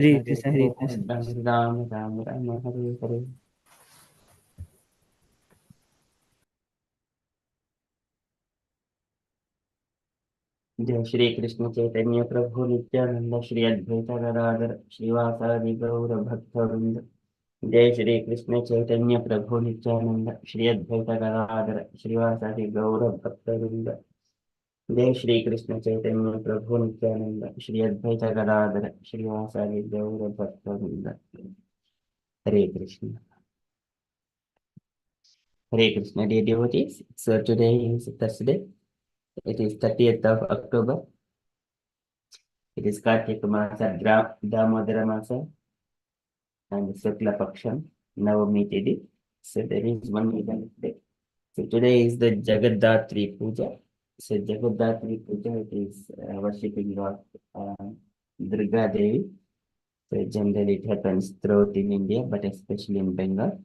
हरे हरे कृष्ण हरे कृष्ण। राम राम राम राम हरे हरे। जय श्री कृष्ण चैतन्य प्रभु नित्यानंद श्री अद्वैत गदाधर श्रीवासादि गौर भक्तवृंद। जय श्री कृष्ण चैतन्य प्रभु नित्यानंद श्री अद्वैत गदाधर श्रीवासादि गौर भक्तवृंद। जय श्री कृष्ण चैतन्य प्रभु नित्यानंद श्री अद्वैत गदाधर श्रीवासादि गौर भक्तवृंद। हरे Krishna. Hare Krishna, dear devotees. So today is Thursday. It is 30th of October. It is Kartika Masa, Damodara Masa, and Shukla Paksham, Navami Tithi. So there is one event today. So today is the Jagaddatri Puja. So Jagaddatri Puja, it is worshipping Lord Durga Devi. So generally it happens throughout in India, but especially in Bengal.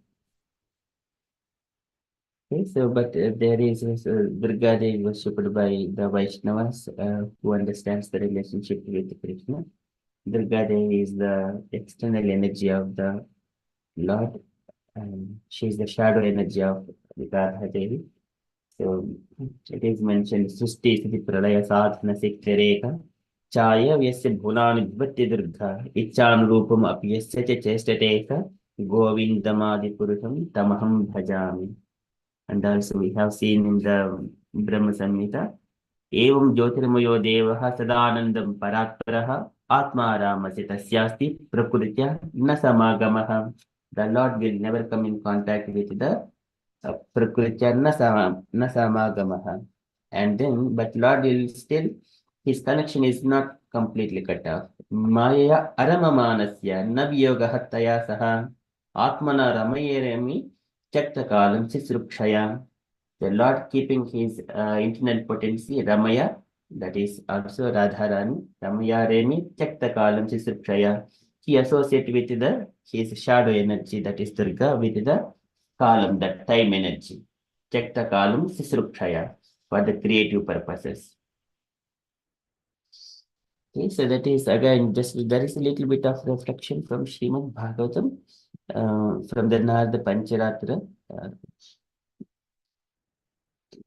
Okay, so but there is Durga Devi worshipped by the Vaishnavas who understands the relationship with Krishna. Durga Devi is the external energy of the Lord, and she is the shadow energy of Radha Devi. So it is mentioned Susti Sthiti Pralaya Sadhana Siktereka Chaya Vyasya Bhunani Dvati Durga Icham Rupam Apyasya Chestateka Govindamadi Purusham Tamaham Bhajami. And also we have seen in the Brahma Samhita, एवं ज्योतिर्मयो देवः सदानन्दं परात्परः आत्मा रामस्य तस्यास्ति प्रकृत्या न समागमः. The Lord will never come in contact with the प्रकृत्या न समागमः. And then, but Lord will still, his connection is not completely cut off. Maya aramamanasya न वियोगः तया सह आत्मना रमयेरमि चक्तकालं सिसृक्षया. The Lord keeping his internal potency, Ramaya, that is also Radharani, Ramaya Remi, Chakta Kalam Sisrukshaya. He associated with the his shadow energy, that is Durga, with the Kalam, that time energy. Chakta Kalam Sisrukshaya for the creative purposes. Okay, so that is again just there is a little bit of reflection from Srimad Bhagavatam, from the Narada Pancharatra.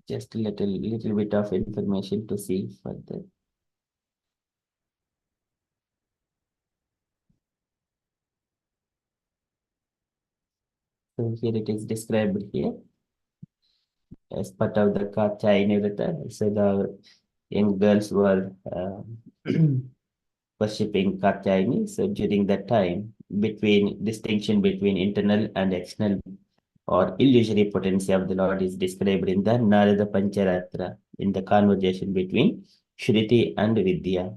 Just a little bit of information to see further. So here it is described here as part of the Katyayani Vrata. So the young girls were worshipping Katyayani. So during that time, between distinction between internal and external or illusory potency of the Lord is described in the Narada Pancharatra in the conversation between Shruti and Vidya.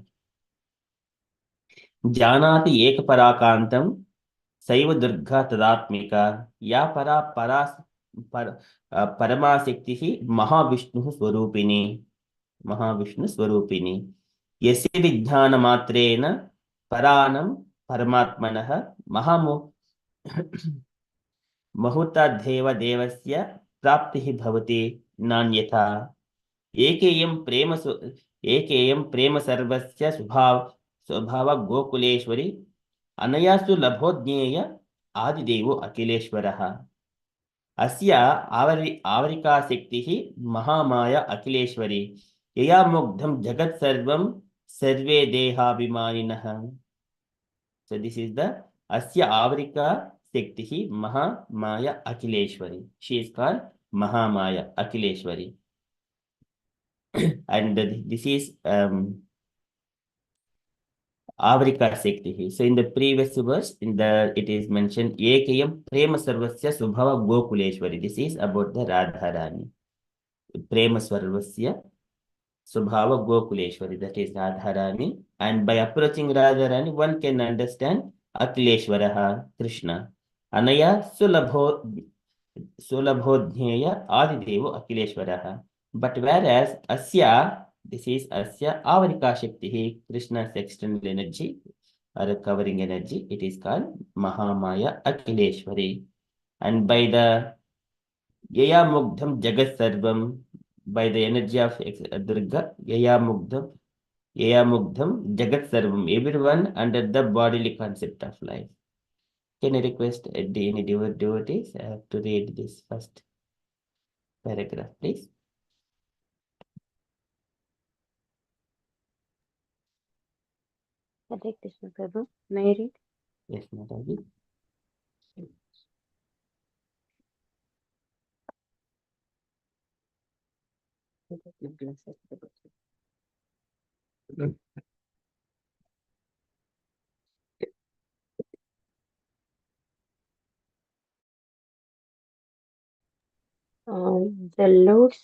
Janati ek parakantam सैव दुर्गा तदात्मिका या पर, परमाशक्ति ही महाविष्णु स्वरूपिणी यस्य विज्ञान मात्रेण परानं परमात्मनः महामो मुहूर्ताद्धेव देवस्य प्राप्तिः भवति नान्यथा एकेयं एकेयं प्रेम सर्वस्य स्वभाव गोकुलेश्वरी अनया सुलभो ज्ञेय आदिदेवो अखिलेश्वरः अस्य आवरिकाशक्तिः महामाया अखिलेश्वरी यया मुग्धं जगत् सर्वं सर्वे देहाभिमानिनः. So this is the Asya Avrika Shaktihi Mahamaya Akhileshwari. She is called Mahamaya Akhileshwari. And this is Avrika Shaktihi. So in the previous verse, it is mentioned Ekayam Prema Sarvasya Subhava Gokuleshwari. This is about the Radharani. Prema Sarvasya Subhava Gokuleshwari. That is Radharani. And by approaching Radharani, one can understand Akhileshwaraha, Krishna. Anaya Sulabhodhyeya Adidevo Akhileshwaraha. But whereas Asya, this is Asya Avarika Shakti, Krishna's external energy or covering energy, it is called Mahamaya Akhileshwari. And by the Yaya Mugdham Jagat Sarvam, by the energy of Durga, Yaya Mugdham, Yaya Mugdham Jagat Sarvam, everyone under the bodily concept of life. Can I request any devotees to read this first paragraph, please? Hare Krishna Prabhu. May I read? Yes, Mataji. The Lord's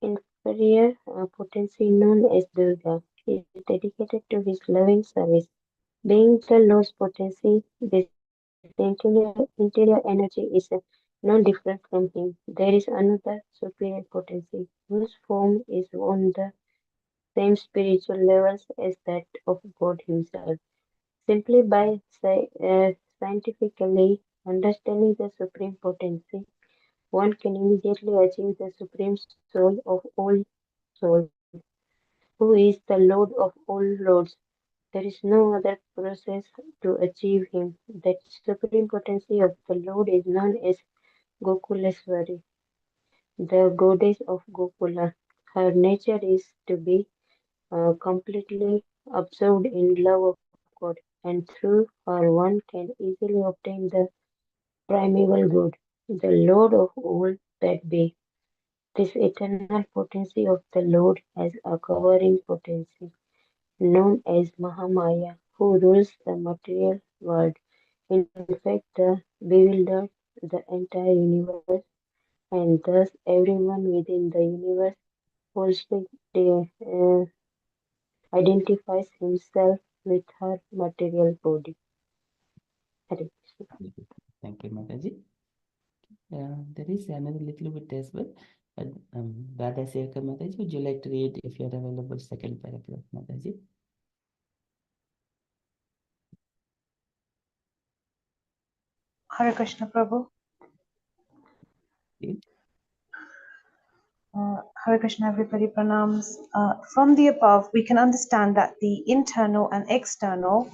inferior potency known as Durga is dedicated to his loving service. Being the Lord's potency, this interior energy is no different from him. There is another superior potency, whose form is on the same spiritual levels as that of God himself. Simply by scientifically understanding the supreme potency, one can immediately achieve the supreme soul of all souls, who is the Lord of all lords. There is no other process to achieve him. That supreme potency of the Lord is known as Gokuleswari, the goddess of Gokula. Her nature is to be completely absorbed in love of God, and through her one can easily obtain the primeval good, the Lord of all that be. This eternal potency of the Lord has a covering potency, known as Mahamaya, who rules the material world. In fact, the bewildered the entire universe, and thus everyone within the universe falsely identifies himself with her material body. Hare Krishna. Thank you, Mataji. There is another little bit as well. Radha Sevaka Mataji, would you like to read if you are available second paragraph, Mataji? Hare Krishna Prabhu. Please. Hare Krishna, everybody, pranams. From the above, we can understand that the internal and external,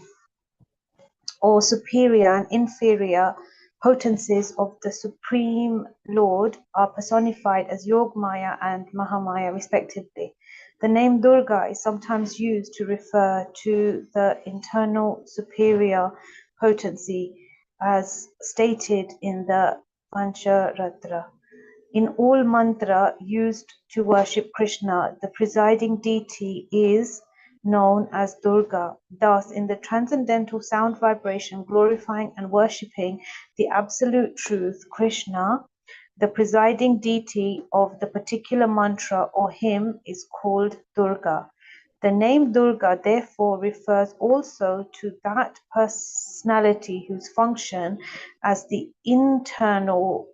or superior and inferior potencies of the Supreme Lord are personified as Yogmaya and Mahamaya, respectively. The name Durga is sometimes used to refer to the internal superior potency, as stated in the Pancharatra. In all mantra used to worship Krishna, the presiding deity is known as Durga. Thus, in the transcendental sound vibration glorifying and worshipping the absolute truth, Krishna, the presiding deity of the particular mantra or hymn is called Durga. The name Durga therefore refers also to that personality who functions as the internal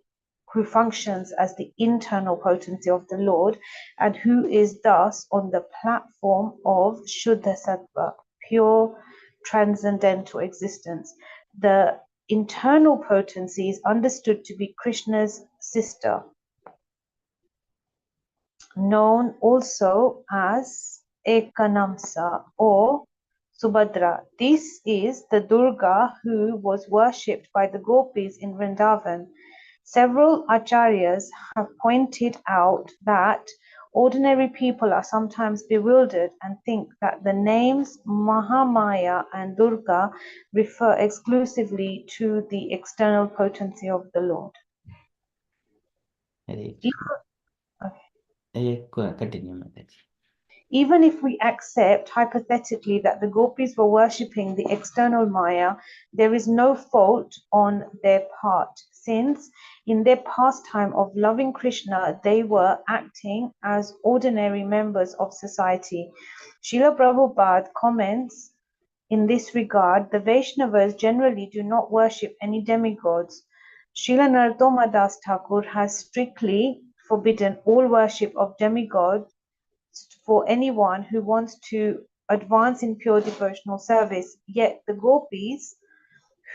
potency of the Lord, and who is thus on the platform of Shuddha Sattva, pure transcendental existence. The internal potency is understood to be Krishna's sister, known also as Ekanamsa or Subhadra. This is the Durga who was worshipped by the gopis in Vrindavan. Several acharyas have pointed out that ordinary people are sometimes bewildered and think that the names Mahamaya and Durga refer exclusively to the external potency of the Lord. Hare Okay. Continue, Mataji. Even if we accept hypothetically that the gopis were worshipping the external Maya, there is no fault on their part, since in their pastime of loving Krishna, they were acting as ordinary members of society. Srila Prabhupada comments in this regard, the Vaishnavas generally do not worship any demigods. Srila Narottama Das Thakur has strictly forbidden all worship of demigods for anyone who wants to advance in pure devotional service. Yet the gopis,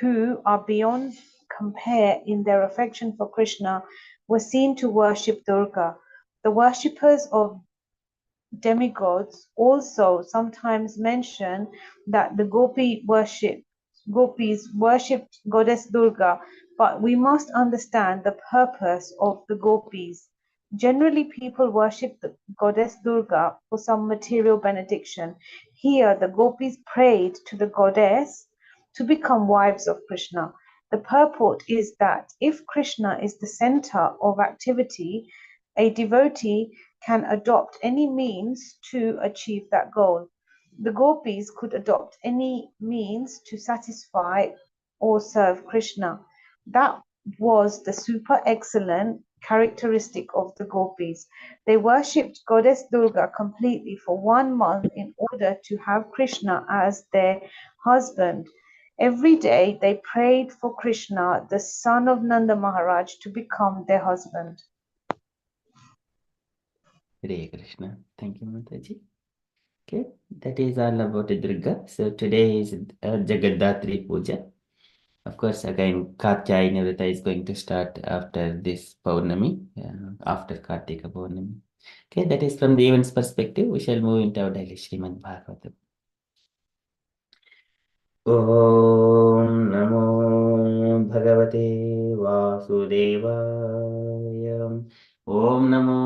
who are beyond compare in their affection for Krishna, were seen to worship Durga. The worshippers of demigods also sometimes mention that the gopis worshipped goddess Durga, but we must understand the purpose of the gopis. Generally, people worship the goddess Durga for some material benediction. Here, the gopis prayed to the goddess to become wives of Krishna. The purport is that if Krishna is the center of activity, a devotee can adopt any means to achieve that goal. The gopis could adopt any means to satisfy or serve Krishna. That was the super excellent characteristic of the gopis. They worshipped goddess Durga completely for 1 month in order to have Krishna as their husband. Every day they prayed for Krishna, the son of Nanda Maharaj, to become their husband. Hare Krishna. Thank you, Mataji. Okay, that is all about Durga. So today is Jagaddatri Puja. Of course, again, Katyayani Vrata is going to start after this Paurnami, after Kartika Paurnami. Okay, that is from the event's perspective. We shall move into our daily Srimad Bhagavatam. ॐ नमो भगवते वासुदेवाय ॐ नमो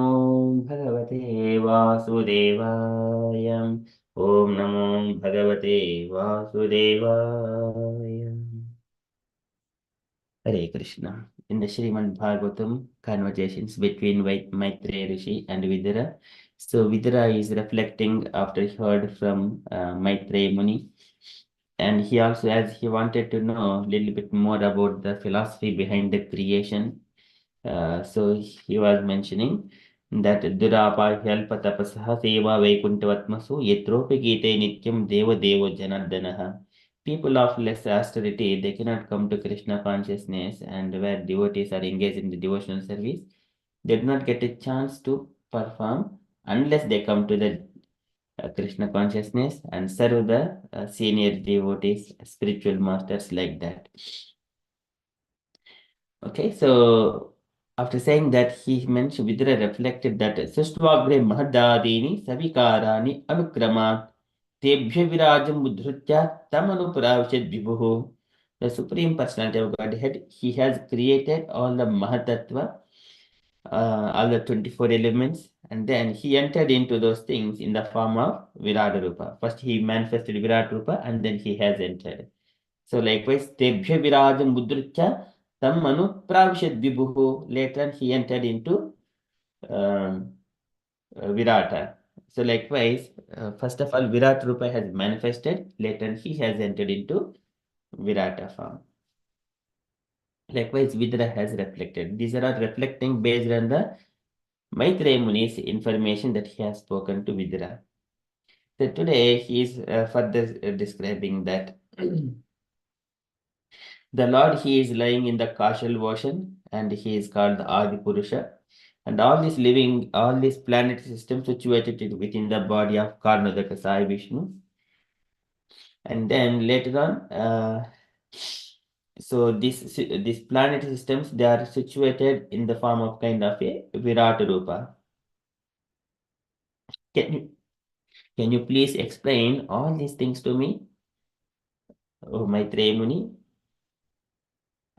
भगवते वासुदेवाय ॐ नमो भगवते वासुदेवाय Hare Krishna. In the Srimad Bhagavatam, conversations between Maitreya Rishi and Vidura. So Vidura is reflecting after he heard from Maitreya Muni, and he also, as he wanted to know a little bit more about the philosophy behind the creation, so he was mentioning that Durapa Hyalpa Tapasaha Seva Vaikuntavaatmasu Yetropi Gite Nityam Deva Devo Janardanaha. People of less austerity, they cannot come to Krishna consciousness, and where devotees are engaged in the devotional service, they do not get a chance to perform unless they come to the Krishna consciousness and serve the senior devotees, spiritual masters like that. Okay, so after saying that, he mentioned, Vidura reflected that Sustvagre Mahadadini Savikarani Anukramat Tebhya Virajam Budhrutya Tamanupravishad Vibhuhu. The Supreme Personality of Godhead, he has created all the Mahatattva, all the 24 elements, and then he entered into those things in the form of Virata Rupa. First he manifested Virata Rupa and then he has entered. So likewise, Tebhya Virajam Budhrutya Tam Manu Pravishad Vibhuhu. Later on, he entered into Virata. So likewise, first of all, Virat Rupa has manifested. Later on, he has entered into Virata form. Likewise, Vidra has reflected. These are all reflecting based on the Maitreya Muni's information that he has spoken to Vidra. So today, he is further describing that the Lord, he is lying in the Kashal ocean, and he is called the Adi Purusha. And all this living, all this planet system situated within the body of Karnadaka Sai Vishnu. And then later on, so these planet systems, they are situated in the form of kind of a Virata Rupa. Can you please explain all these things to me, oh Maitreya Muni?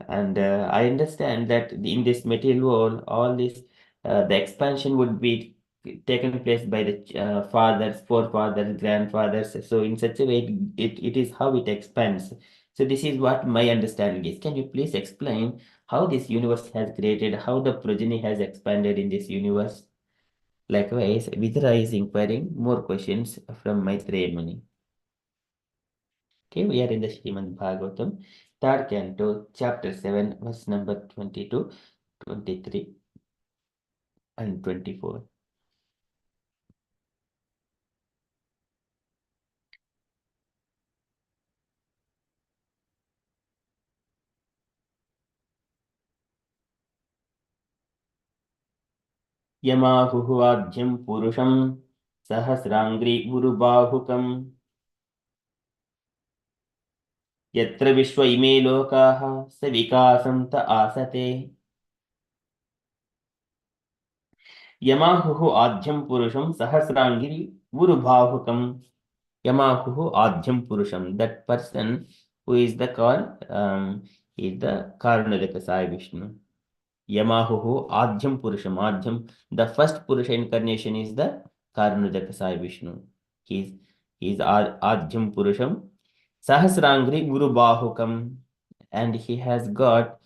And I understand that in this material world, all this, the expansion would be taken place by the fathers, forefathers, grandfathers. So in such a way, it is how it expands. So this is what my understanding is. Can you please explain how this universe has created, how the progeny has expanded in this universe? Likewise, Vidra is inquiring more questions from Maitreya Muni. Okay, we are in the Srimad Bhagavatam, third canto, chapter 7, verse number 22, 23, and 24. Yamahuhuvadyam purusham sahasrangri gurubahukam yatra vishwa ime lokaha savikasam ta asate Yamahu Adhyam Purusham Sahasrangiri Gurubhavukam. Yamahu Adhyam Purusham. That person who is the called is the Karunadaka Sai Vishnu. Yamahu Adhyam Purusham. Adhyam, the first Purusha incarnation is the Karunadaka Sai Vishnu. He is Adhyam Purusham. Sahasrangri Guru Bahukam. And he has got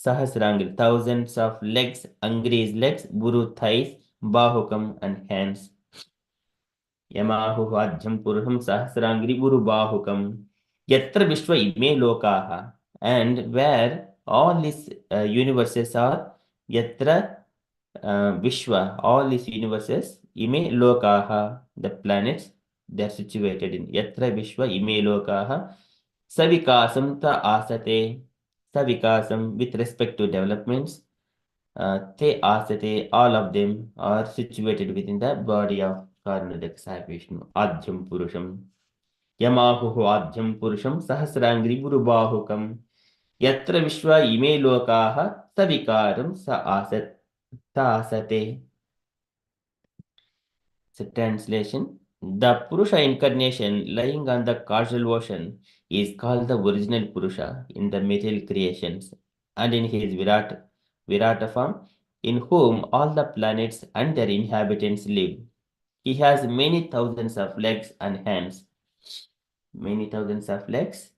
Sahasrangri, thousands of legs, Angri is legs, Guru thighs, Bahukam and hands. Yamahu Adhyam Purusham Sahasrangri Guru Bahukam. Yatra Vishwa Ime Lokaha. And where all these universes are, Yatra Vishwa, all these universes, Ime Lokaha, the planets, they are situated in Yatra Vishwa Ime Lokaha, Savikasam Ta Asate, Savikasam with respect to developments, Te Asate, all of them are situated within the body of Karnadak Sai Vishnu, Adhyam Purusham. Yamahu Adhyam Purusham Sahasrangri Guru Bahukam. Yatra Vishwa Ime Lokaha Savikaram Sa Asat Tasate. So translation. The Purusha incarnation lying on the causal ocean is called the original Purusha in the material creations and in his Virata form, in whom all the planets and their inhabitants live. He has many thousands of legs and hands. Many thousands of legs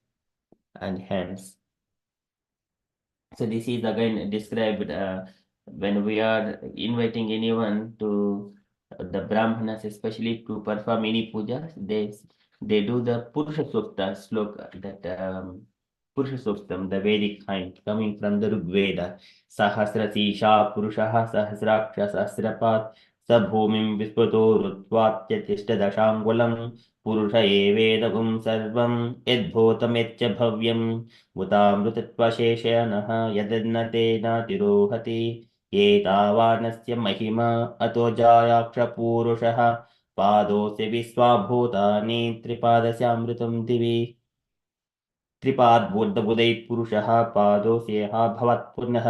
and hands. So this is again described when we are inviting anyone to the Brahmanas, especially to perform any puja, they do the Purusha Sukta sloka, that Purusha Suktam, the Vedic kind, coming from the Rig Veda. Sahasra Sisha Purushaha Sahasraksha Sahasrapat Sabhumim Vispruto Rutvatya Tishta Dashangulam Purusha Evedagum Sarvam Edbhotametya Bhavyam Mutamrutत्वशेषेणः यदन्नतेनातिरोहति एतावानस्य महिमा अतो जायाक्षपूरुषः पादोऽस्य विश्वाभूतानि त्रिपादस्यामृतं दिवि त्रिपाद्बुद्धबुधैः पुरुषः पादोऽस्येह भवत्पुनः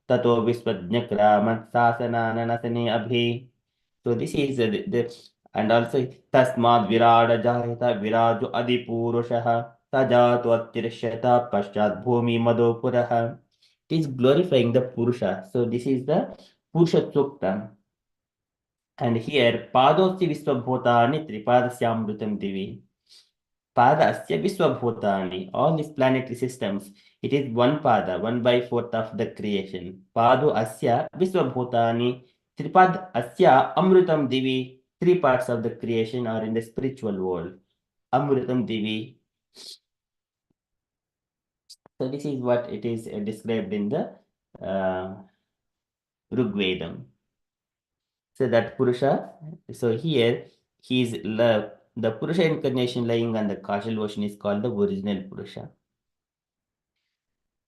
ततो विश्वज्ञक्रामत्सासनाननसने अभि. So this is and also Tasmad Virada Jahita Viraju Adipurushaha Tajato Attirshata Paschat Bhumi Madopuraha. It is glorifying the Purusha. So this is the Purusha Sukta. And here Padosya Viswabhutani Tripadasya Divi. Padasya Viswabhutani, all these planetary systems, it is one pada, 1/4 of the creation. Pado Asya Viswabhutani, Tripad Asya Amrutam Divi, three parts of the creation are in the spiritual world. Amrutam Divi. So this is what it is described in the Rigvedam. So that Purusha, so here he is the Purusha incarnation lying on the causal ocean is called the original Purusha.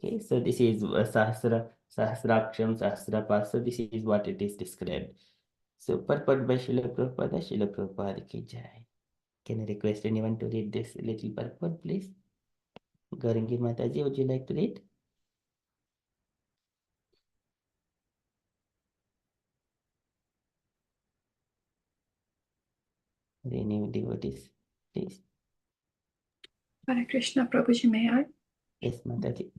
Okay, so this is Sahasraksham, Sahasrapas. So this is what it is described. So purport by Srila Prabhupada, Srila Prabhupada ki jai. Can I request anyone to read this little purport, please? Gaurangi Mataji, would you like to read? Any devotees, please. Hare Krishna, Prabhuji, may I? Yes, Mataji.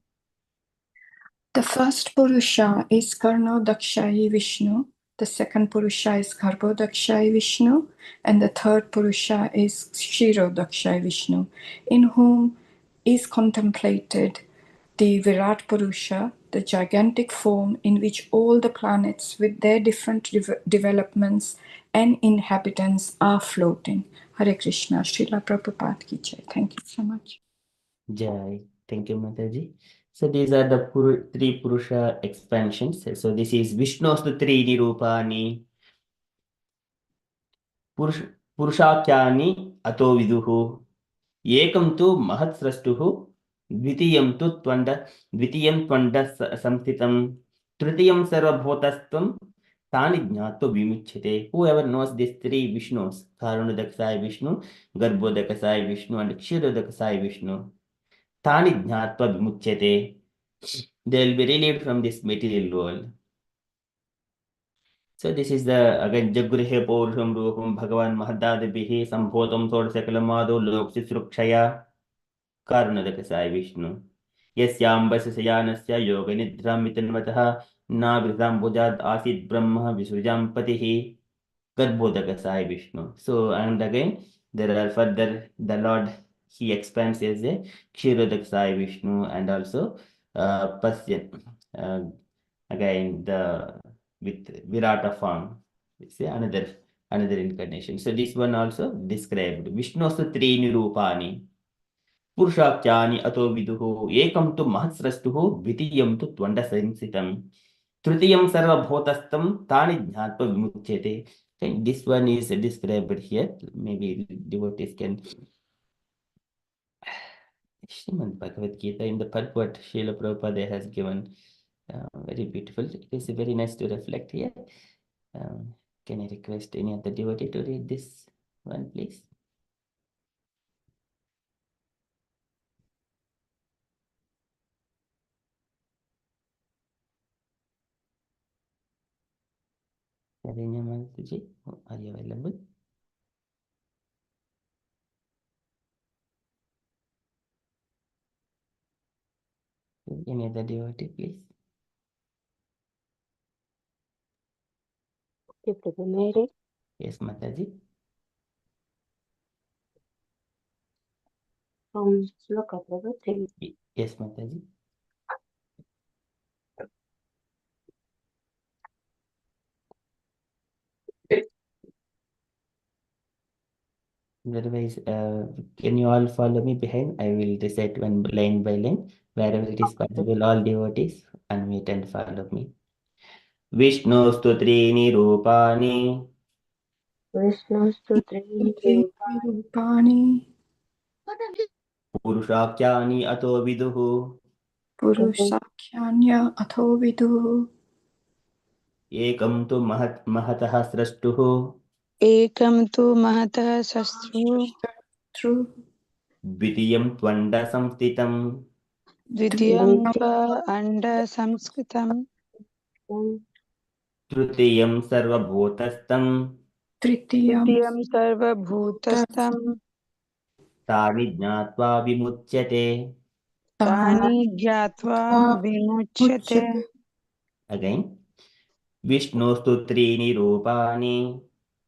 The first Purusha is Karnodakshayi Vishnu, the second Purusha is Garbhodakshayi Vishnu, and the third Purusha is Kshirodakshayi Vishnu, in whom is contemplated the Virat Purusha, the gigantic form in which all the planets with their different developments and inhabitants are floating. Hare Krishna, Srila Prabhupada ki jai. Thank you so much. Jai. Thank you, Mataji. So these are the three Purusha expansions. So this is Vishnustu Trini Rupani. Purushakyani Ato Viduhu. Ekam tu Mahatsrastuhu. Dvitiyam tu Dvitiyam Twanda Samstitam. Tritiyam Sarvabhotastam. Tani Jnato Vimuchate. Whoever knows these three Vishnus, Karunadaksai Vishnu, Garbhodakasai Vishnu, and Kshirodakasai Vishnu, Tani Jnatva Vimuchate, they will be relieved from this material world. So this is the again Jagrihe Purusam Rupam Bhagavan Mahadadibihi Sambhotam Sodasakalamado Loksisrukshaya Karunadakasai Vishnu. Yasyambasya Sayanasya Yoga Nidram Mitanvataha Navritam Bujad Asit Brahma Visujam Patihi Garbhodakasai Vishnu. So and again there are further the Lord he expands as a Kshirodakasai Vishnu and also Pasyan. Again the with Virata form. It's another incarnation. So this one also described Vishnusu Trini Rupani Purushakyani Ato Viduhu Ekam tu Mahasrastuhu Vitiyam tu Twanda Sensitam Trutiyam Sarva Bhotastam Tani Jnatpa Vimuchyate. Okay, this one is described here. Maybe devotees can Srimad Bhagavad Gita in the purport Srila Prabhupada has given very beautiful. It is very nice to reflect here. Can I request any other devotee to read this one, please? Saranya Mataji, are you available? Any other devotee, please? Okay, Prabhu, may I read Yes, Mataji. from Sloka Prabhu 3. Yes, Mataji. Otherwise, can you all follow me behind? I will recite one line by line. Wherever it is possible, all devotees unmute and follow me. Vishnu Stutrini Rupani Vishnustu Trini Rupani Rupani Purushakyani Ato Viduhu Purushakyanya Atho Viduhu Ekam tu Mahatah Srastuhu एकं तु महतः शस्त्रु True Vidiyam Twanda Samstitam द्वितीयं त्व अण्डसंस्कृतं Trutiyam Sarva Bhotastam Tritiyam तृतीयं सर्वभूतस्थं Tani Jnatva Vimuchyate. तानि ज्ञात्वा विमुच्यते Muchyate Again. Vishnu Stutrini Rupani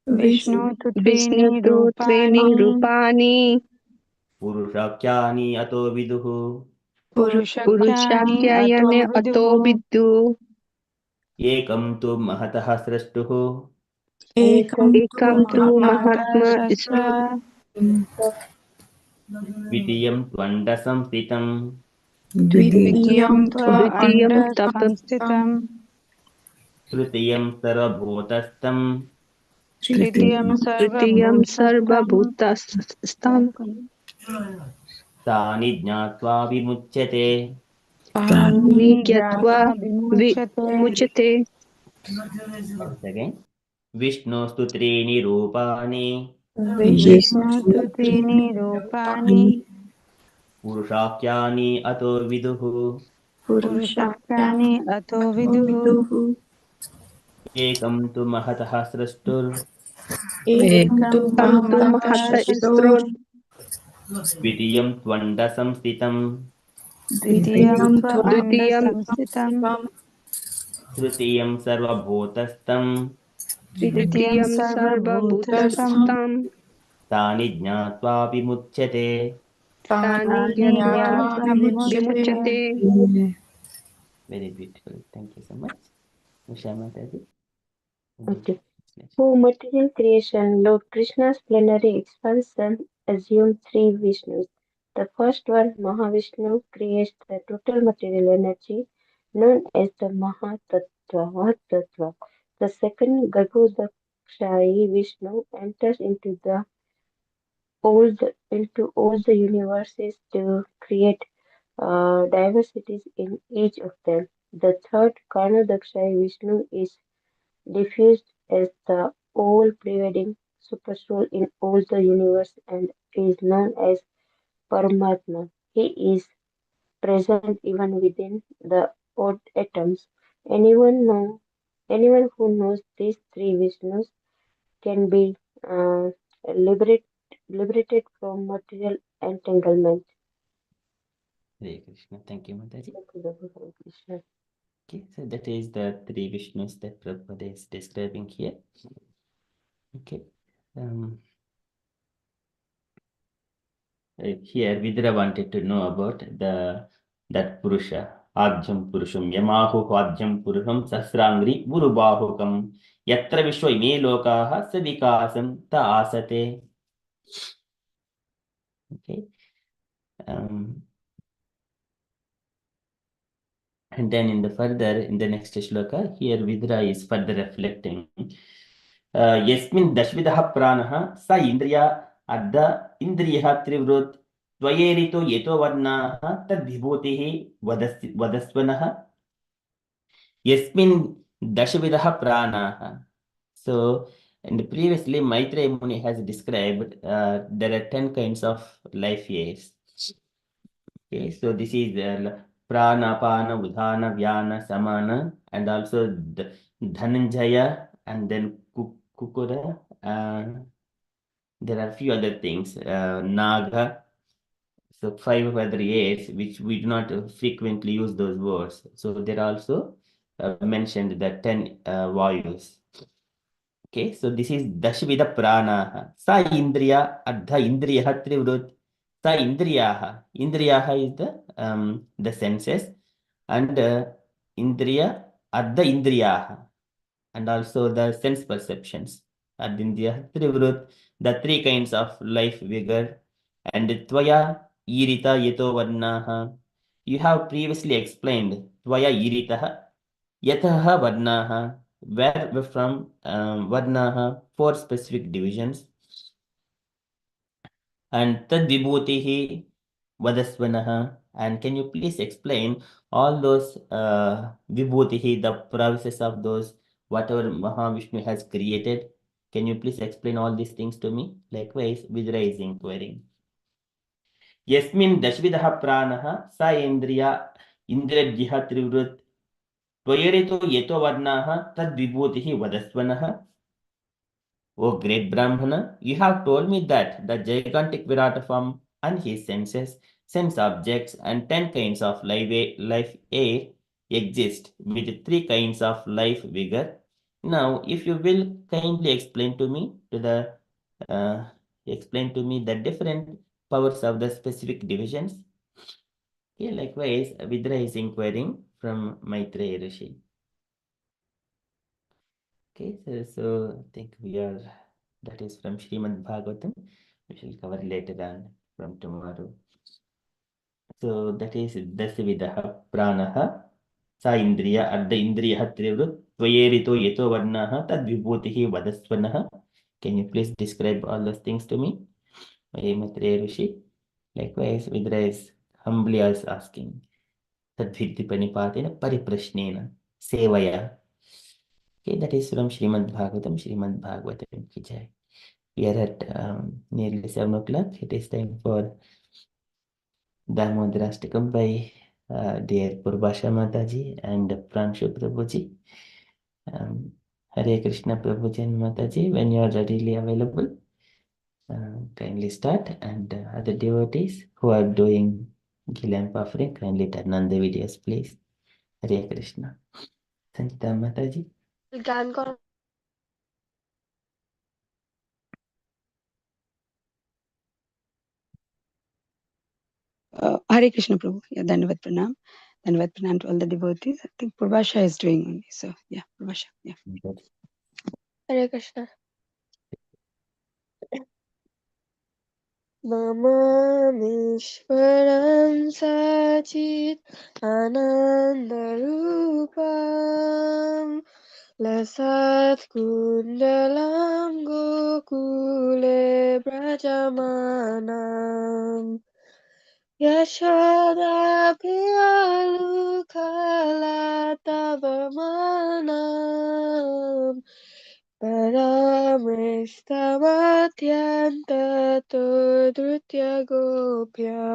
Vishnu तु त्रीणि विष्णुतु त्रीणि रूपाणि रूपाणि Purushakyani Ato Viduhu पुरुषख्यानि अतो पुरुषाख्यायने अतो विदुः विद्युः Ekam tu Mahatah Srastuhu Ekam tu एकं तु महान्तः महात्मा शस्त्र Vidiyam Twanda Samstitam द्वितीयं Dvitiyam त्व Tva द्वितीयं तप अण्डसंस्थितं Trutiyam Sarva Bhotastam तृतीयं Tritiyam तृतीयं सर्वभूतस्थं सर्वभूतस्थं Tani Jnatva Vimuchyate. तानि निज्ञत्वा ज्ञात्वा विमुच्यते विमुच्यते Once again. Vishnu Stutrini Rupani Vishnu तु Vishnu त्रीणि रूपाणि Purushakyani Ato Viduhu पुरुषख्यानि Purushakyam अतो Atho विदुः Viduhu Ekam tu Mahatah Srastur Ekam एकं tu तु तं तु महतः महत शस्त्रु स्त्रोत् Mahatashastur Vidiyam Twanda Samstitam द्वितीयं Dvitiyam त्व Tva द्वितीयं अण्डसंस्थितं Samstitam Trutiyam Sarva Bhotastam तृतीयं तृतीयं सर्वभूतस्थं Tasam सर्वभूतस्थं Tani Jnatva Vimuchyate. तानि Tani तानि ज्ञात्वा Gyatva ज्ञात्वा Vimuchyate. विमुच्यते विमुच्यते Very beautiful. Thank you so much. Usha Mataji. Okay. For material creation, Lord Krishna's plenary expansion assumed three Vishnus. The first one, Mahavishnu, creates the total material energy known as the Mahatattva. The second, Garbhodakshayi Vishnu, enters into all the universes to create diversities in each of them. The third, Karnadakshayi Vishnu, is diffused as the all-pervading supersoul in all the universe and is known as Paramatma. He is present even within the odd atoms. Anyone know Anyone who knows these three Vishnus can be uh, liberate, liberated from material entanglement. Hare Krishna. Thank you, Mataji. Hare Krishna. Okay, so that is the three Vishnus that Prabhupada is describing here. Okay. Here Vidura wanted to know about that Purusha, Ajam Purusham, Yamahu Ajam Purusham, Sasrangri, Burubahukam, Yatra Vishwa Ime Lokaha, Sadikasam, Ta Asate. Okay. And then in the next shloka, here Vidura is further reflecting. Yasmin Dashvidaha Pranaha, Sa Indriya, Adda Indriya Trivruth, Tvayerito Yeto Varnaha, Tad Vibhutihi Vadasvanaha, Yasmin Dashvidaha Pranaha. So, and previously Maitreya Muni has described there are 10 kinds of life years. Okay, so this is Prana, Pana, Udhana, Vyana, Samana, and also Dhananjaya, and then Kukura. There are a few other things, Naga. So 5 other years, which we do not frequently use those words. So there are also mentioned the 10 Vayus. Okay, so this is Dashvida Prana. Sa Indriya, Ardha Indriya, Trivrut. Sa Indriyaha. Indriyaha is the senses, and Indriya, Ardha Indriyaha, and also the sense perceptions. Ardindriya, Trivrut, the three kinds of life vigor, and Tvaya, Irita, Yeto Varnaha. You have previously explained Tvaya Iritaha, Yataha Varnaha, where from Varnaha, 4 specific divisions, and Tad Vibhutihi Vadasvanaha. And can you please explain all those Vibhutihi, the provinces of those, whatever Mahavishnu has created? Can you please explain all these things to me? Likewise, Vidra is inquiring. Yasmin Dashvidaha Pranaha Sa Indriya Indriya Trivrut Tvayarito Yeto Varnaha Tad Vibhutihi Vadasvanaha. O great Brahmana, you have told me that the gigantic Virata form and his senses, sense objects, and 10 kinds of life air exist with 3 kinds of life vigor. Now, if you will kindly explain to me the different powers of the specific divisions. Okay, likewise, Vidra is inquiring from Maitreya Rishi. Okay, so I think that is from Srimad Bhagavatam. We shall cover later on from tomorrow. So that is Dasavidaha Pranaha Sa Indriya Ardha Indriya Trivru Tvayerito Yeto Varnaha Tad Vibhutihi Vadasvanaha. Can you please describe all those things to me? Maitreya Rishi. Likewise, Vidra is humbly asking. Tadvidhi Panipatena Pariprashnena Sevaya. Okay, that is from Srimad Bhagavatam ki jai. We are at nearly 7 o'clock. It is time for Damodarastakam by dear Purbasha Mataji and Pranshu Prabhuji. Hare Krishna Prabhuji and Mataji, when you are readily available, kindly start. And other devotees who are doing Gilamp offering, kindly turn on the videos, please. Hare Krishna. Sanjita Mataji. ज्ञान कौन Hare Krishna Prabhu. Yeah, Dandavat Pranam. Dandavat Pranam to all the devotees. I think Purbasha is doing only. So, yeah, Purbasha. Yeah. Hare Krishna नमामीश्वरं सचित् आनन्दरूपं लसत्कुण्डलं गोकुले व्रजमानम् यशोदाभियालुकलातवमानम् परमेष्टमत्यन्ततो धृत्य Gopya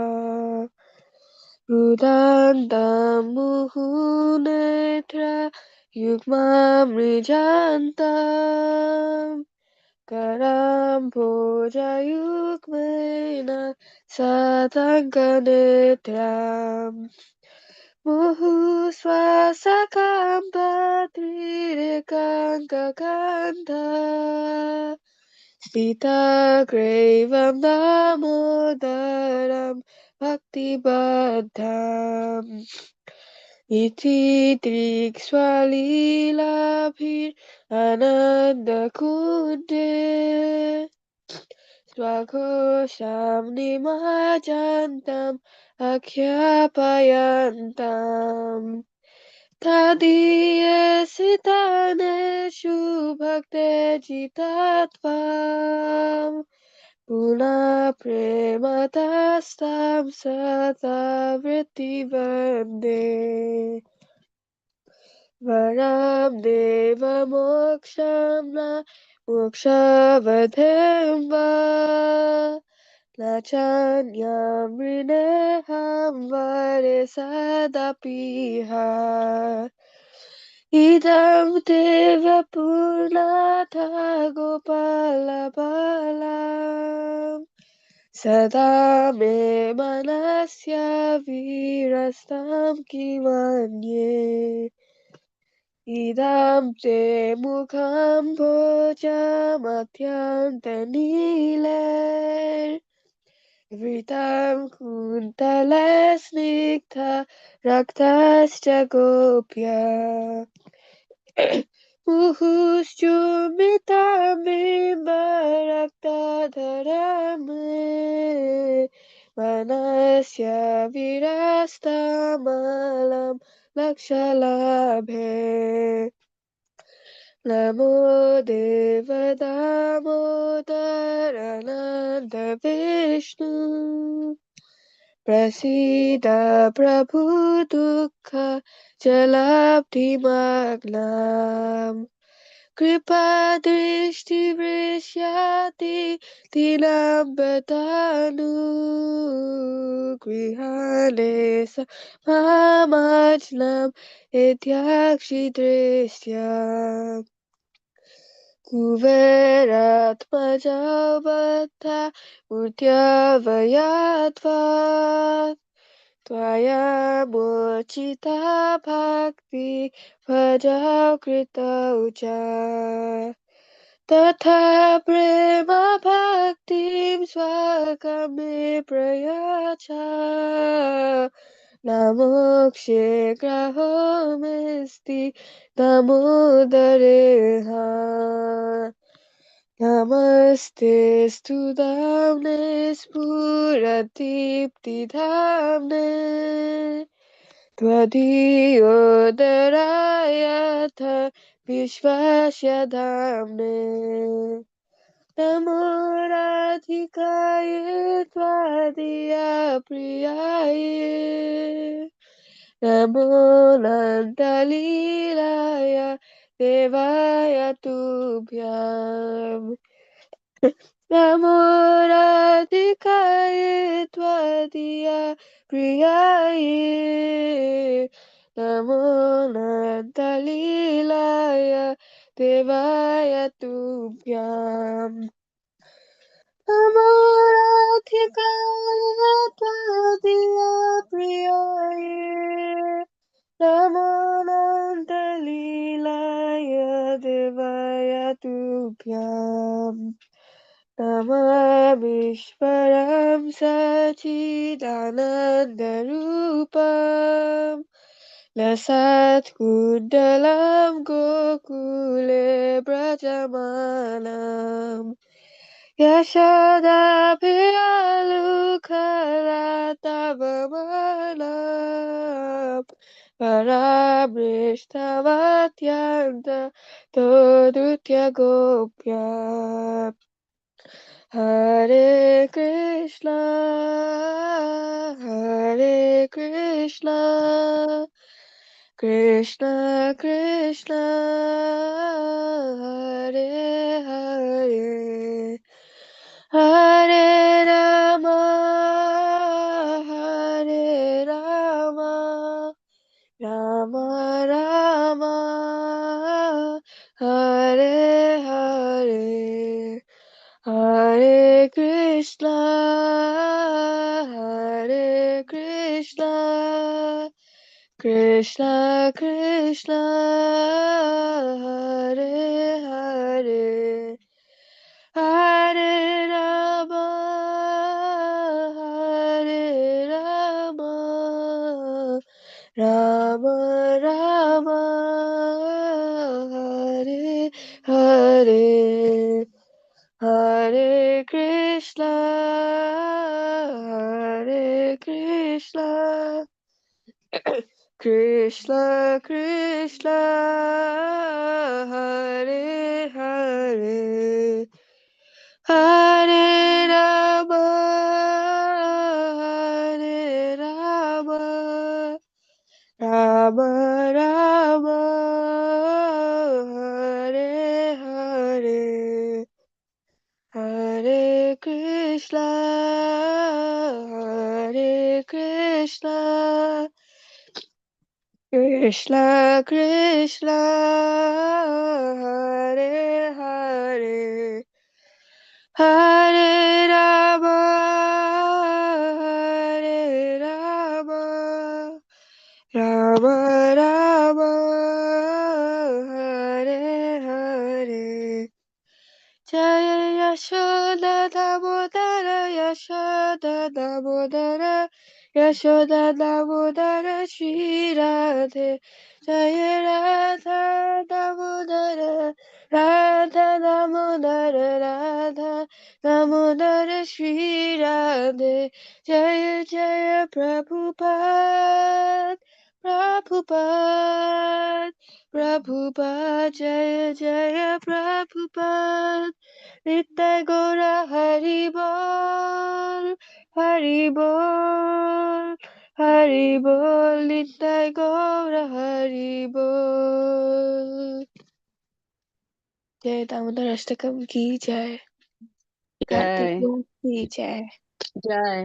रुदन्तं मुहुनेत्र Yugmamrijantam Karam Bhojayugmena Satanganetram Muhu Swasakam Patrirekangakanta Sita Gravam Damodaram Bhaktibaddham Iti Triksvalilabhir Ananda Kunde Swaghosam Nimajantam Akhyapayantam Tadiyesitaneshu Bhakte Jitatvam Puna Prematastam Sata Vritti Vande Varam Deva Moksham Mokshavadhem Va Nachanyam Rineham Vare Sadapiha Idam Deva Purnatha Gopala Balam Sada me manasya virastam kimanye Idam te mukham bhojam atyantanile Vritam kuntala snikta raktascha gopya Muhushchumitam bimbarakta Manasya virastamalam lakshalabhe Namo Devadamodarananda Vishnu Prasida Prabhu Dukha Jalabdhimaglam Kripa Drishti Vrishyati Tilambatanu Grihanesa Mamajnam Ityakshi Drishya Kuveratmajavata Murtyavayatva Tvaya mochita bhakti vajakrita ucha Tatha prema bhaktim swakame prayacha Namokshe graho mesti damodareha Namaste Studamne Spuratiptidhamne Tvadiyodarayatha Vishvasya Dhamne Namo Radhikaye Tvadiya Priyaye Namo Nandalilaya Devaya Tubhyam Namo Radhikaye Tvadiya Priyaye Namo Nandalilaya Devaya Tubhyam Namo Radhikaye Tvadiya Priyaye Namo Nandalilaya Devaya Tubhyam Namamishvaram Sachidanandarupam Lasat Kundalam Gokule Brajamanam Yashoda Piyalukaratavamanam Paramrishtavatyanta Todutya Gopya Hare Krishna, Krishna Krishna, Hare Hare, Hare Rama, Hare Rama, Rama Rama, Krishna, Krishna Krishna, Hare Hare, Hare Rama, Hare Rama, Rama Rama, Hare Hare, Hare Krishna, Hare Krishna, Krishna Krishna, Hare Hare, Hare Rama, Hare Rama, Rama Rama, Hare Hare, Hare Krishna, Hare Krishna, Krishna Krishna, Hare Hare, Hare Rama, Hare Rama, Rama Rama, Hare Hare, Jaya Yashoda Damodara, Yashoda Damodara, Yashoda Damodara, Shri Radhe, Jaya Radha Damodara, Radha Damodara, Radha Damodara, Shri Radhe, Jaya Jaya Prabhupada, Prabhupada, Prabhupada, Jaya Jaya Prabhupada, Nitya Gora Hari Bol, Hari Bol, Hari Bol, Nitya Gora Hari Bol. जय दामोदर अष्टकम की जय, Kartik Jai. मास की जय. Jai.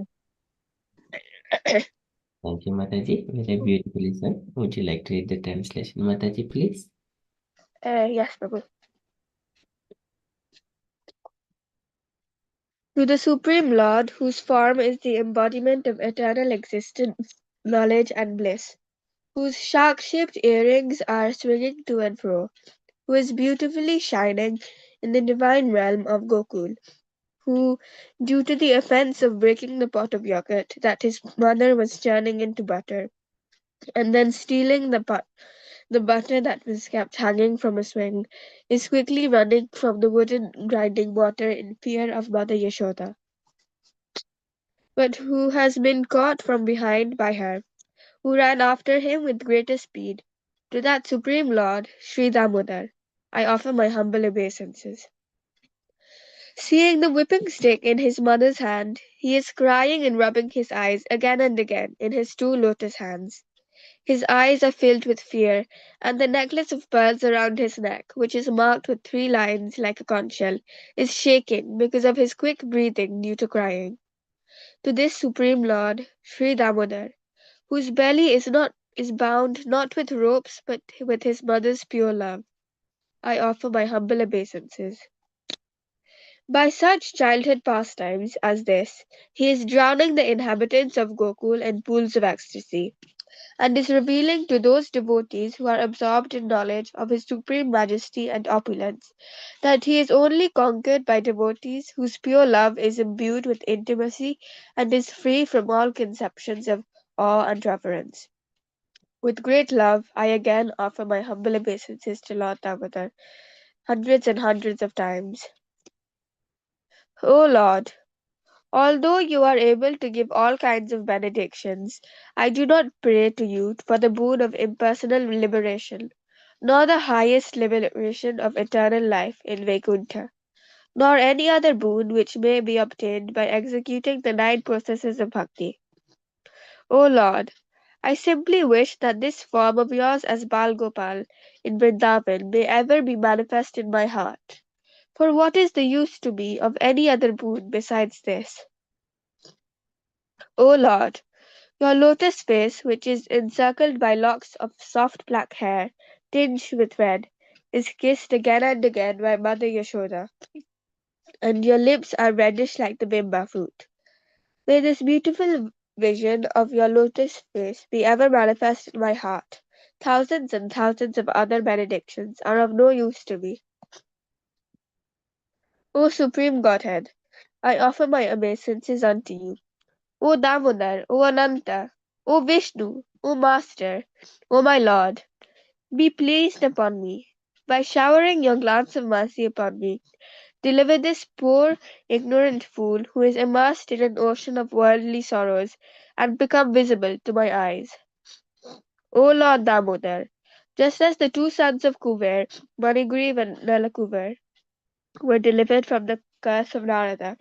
Thank you, Mataji. Very beautifully said. Would you like to read the translation, Mataji, please? Yes, Prabhu. To the Supreme Lord, whose form is the embodiment of eternal existence, knowledge, and bliss, whose shark-shaped earrings are swinging to and fro, who is beautifully shining in the divine realm of Gokul, who, due to the offense of breaking the pot of yogurt that his mother was churning into butter, and then stealing the butter that was kept hanging from a swing, is quickly running from the wooden grinding water in fear of Mother Yashoda, but who has been caught from behind by her, who ran after him with greatest speed. To that Supreme Lord, Sri Damodar, I offer my humble obeisances. Seeing the whipping stick in his mother's hand, he is crying and rubbing his eyes again and again in his two lotus hands. His eyes are filled with fear, and the necklace of pearls around his neck, which is marked with 3 lines like a conch shell, is shaking because of his quick breathing due to crying. To this Supreme Lord, Sri Damodar, whose belly is bound not with ropes but with his mother's pure love, I offer my humble obeisances. By such childhood pastimes as this, he is drowning the inhabitants of Gokul in pools of ecstasy, and is revealing to those devotees who are absorbed in knowledge of his supreme majesty and opulence that he is only conquered by devotees whose pure love is imbued with intimacy and is free from all conceptions of awe and reverence. With great love, I again offer my humble obeisances to Lord Damodar, hundreds and hundreds of times. O Lord, although you are able to give all kinds of benedictions, I do not pray to you for the boon of impersonal liberation, nor the highest liberation of eternal life in Vaikuntha, nor any other boon which may be obtained by executing the 9 processes of bhakti. O Lord, I simply wish that this form of yours as Bal Gopal in Vrindavan may ever be manifest in my heart. For what is the use to me of any other boon besides this? O Lord, your lotus face, which is encircled by locks of soft black hair, tinged with red, is kissed again and again by Mother Yashoda, and your lips are reddish like the bimba fruit. May this beautiful vision of your lotus face be ever manifest in my heart, thousands and thousands of other benedictions are of no use to me. O Supreme Godhead, I offer my obeisances unto you. O Damodar, O Ananta, O Vishnu, O Master, O my Lord, be pleased upon me. By showering your glance of mercy upon me, deliver this poor, ignorant fool who is immersed in an ocean of worldly sorrows and become visible to my eyes. O Lord Damodar, just as the two sons of Kuber, Manigriv and Nalakuber, were delivered from the curse of Narada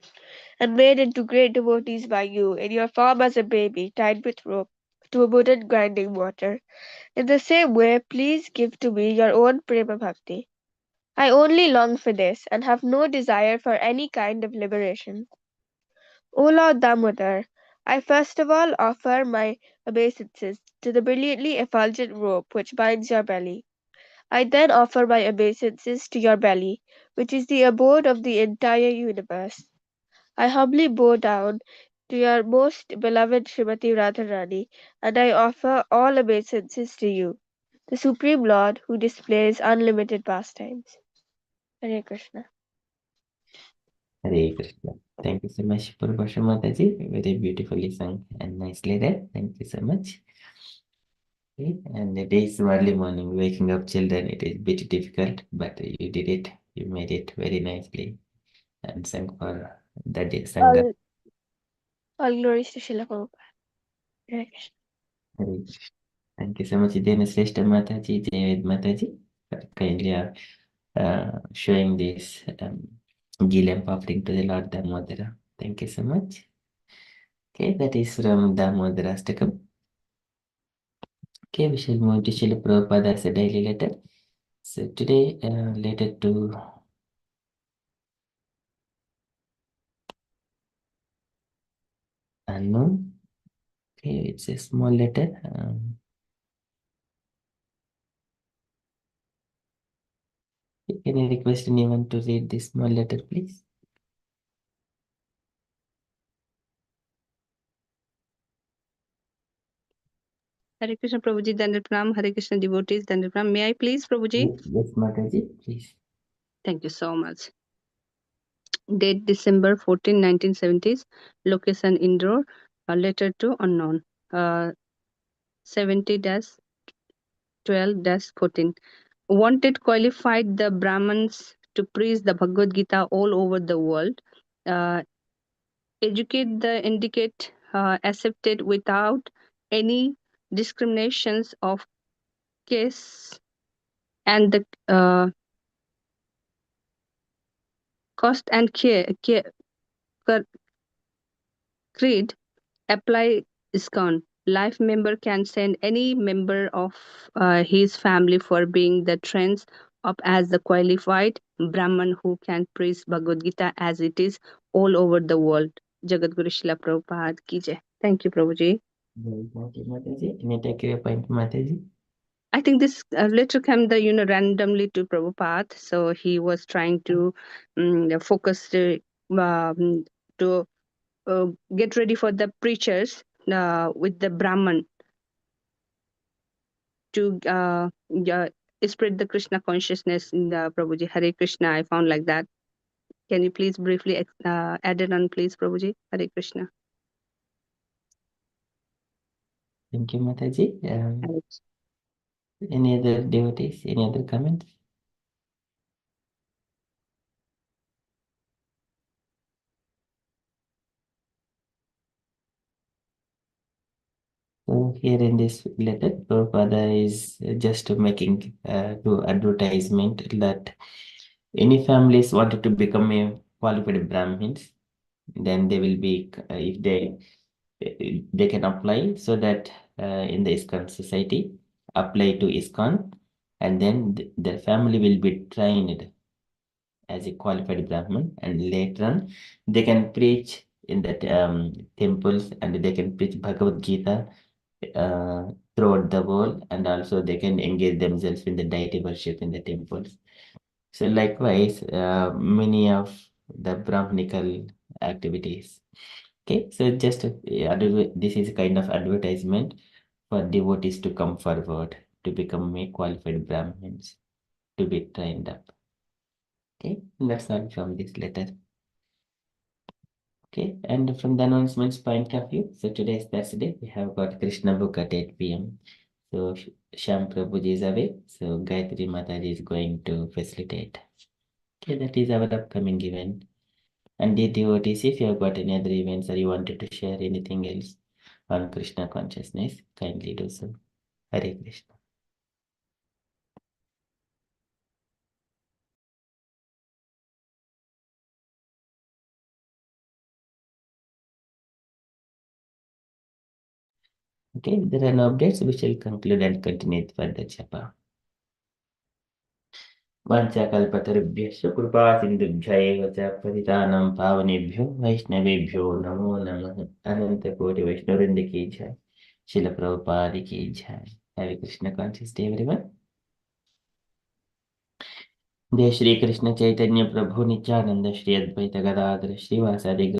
and made into great devotees by you in your form as a baby tied with rope to a wooden grinding mortar, in the same way please give to me your own prema bhakti. I only long for this and have no desire for any kind of liberation. O Lord Damodar, I first of all offer my obeisances to the brilliantly effulgent rope which binds your belly. I then offer my obeisances to your belly, which is the abode of the entire universe. I humbly bow down to your most beloved Srimati Radharani, and I offer all obeisances to you, the Supreme Lord who displays unlimited pastimes. Hare Krishna. Hare Krishna. Thank you so much, Purvasha Mataji. Very beautifully sung and nicely read. Thank you so much. Okay. And it is early morning, waking up children. It is a bit difficult, but you did it. You made it very nicely and sang for the day Sangha. All glories to Srila Prabhupada. Hare Krishna. Hare Krishna. Thank you so much, Jayana Sreshta Mataji, Jayaved Mataji, for kindly showing this ghee lamp offering to the Lord Damodara. Thank you so much. Okay, that is from Damodara Astakam. Okay, we shall move to Srila Prabhupada's daily letter. So today, letter to unknown. Okay, it's a small letter. Can I request anyone to read this small letter, please? Hare Krishna Prabhuji, Dandal Pranam. Hare Krishna devotees, Dandal Pranam. May I please, Prabhuji? Yes, Mataji, please. Thank you so much. Date December 14, 1970s. Location Indore. A letter to unknown. 70-12-14. Wanted qualified the Brahmins to preach the Bhagavad Gita all over the world. Educate the indicate accepted without any discriminations of case and the cost and creed apply ISKCON. Life member can send any member of his family for being the trends up as the qualified Brahman who can preach Bhagavad Gita as it is all over the world. Jagat Guru Srila Prabhupada ki jai. Thank you, Prabhuji. Thank you, Mataji. Any take your point, Mataji? I think this letter came randomly to Prabhupada, so he was trying to focus to get ready for the preachers with the Brahman to spread the Krishna consciousness in the Prabhuji. Hare Krishna, I found like that. Can you please briefly add it on, please, Prabhuji? Hare Krishna. Thank you, Mataji. Hare Any other devotees? Any other comments? So here in this letter, Prabhupada is just making to advertisement that any families wanted to become a qualified Brahmins, then they will be if they can apply so that in the ISKCON society apply to ISKCON, and then their family will be trained as a qualified Brahmin, and later on they can preach in that temples, and they can preach Bhagavad Gita throughout the world, and also they can engage themselves in the deity worship in the temples. So likewise, many of the Brahminical activities Okay, so just this is a kind of advertisement for devotees to come forward to become a qualified Brahmins, to be trained up. Okay, that's all from this letter. Okay, and from the announcements point of view, so today is Thursday, we have got Krishna book at 8 p.m. So Sham Prabhuji is away, so Gayatri Mataji is going to facilitate. Okay, that is our upcoming event. And dear devotees, if you have got any other events or you wanted to share anything else on Krishna consciousness, kindly do so. Hare Krishna. Okay, there are no updates. We shall conclude and continue with further japa. वाञ्छाकल्पतरुभ्यश्च कृपा सिन्धुभ्य एव च पतितानां पावनेभ्यो वैष्णवेभ्यो नमो नमः अनंत कोटि वैष्णववृंद की जय शिल प्रभुपाद की जय हरे कृष्ण कॉन्शियस डे एवरीवन जय श्री कृष्ण चैतन्य प्रभु नित्यानंद श्री अद्वैत गदाधर श्रीवासादि